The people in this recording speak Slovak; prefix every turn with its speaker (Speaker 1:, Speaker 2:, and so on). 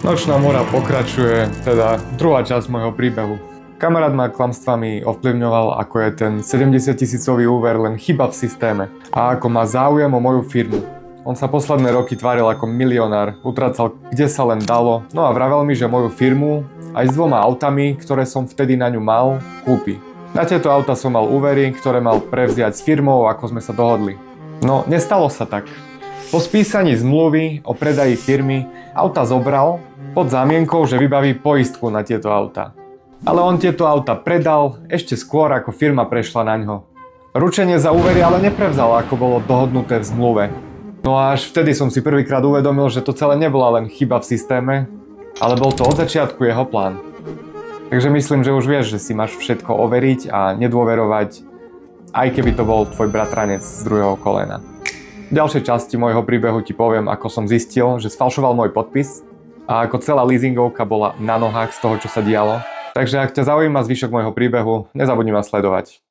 Speaker 1: Nočná mora pokračuje, teda druhá časť môjho príbehu. Kamarát ma klamstvami ovplyvňoval, ako je ten 70 000-ový úver len chyba v systéme a ako má záujem o moju firmu. On sa posledné roky tváril ako milionár, utracal kde sa len dalo, no a vravel mi, že moju firmu aj s 2 autami, ktoré som vtedy na ňu mal, kúpi. Na tieto auta som mal úvery, ktoré mal prevziať s firmou, ako sme sa dohodli. No, nestalo sa tak. Po spísaní zmluvy o predaji firmy auta zobral pod zámienkou, že vybaví poistku na tieto auta. Ale on tieto auta predal ešte skôr, ako firma prešla na ňo. Ručenie za úvery ale neprevzal, ako bolo dohodnuté v zmluve. No a až vtedy som si prvýkrát uvedomil, že to celé nebola len chyba v systéme, ale bol to od začiatku jeho plán. Takže myslím, že už vieš, že si máš všetko overiť a nedôverovať, aj keby to bol tvoj bratranec z druhého kolena. V ďalšej časti môjho príbehu ti poviem, ako som zistil, že sfalšoval môj podpis a ako celá leasingovka bola na nohách z toho, čo sa dialo. Takže ak ťa zaujíma zvyšok môjho príbehu, nezabudni ma sledovať.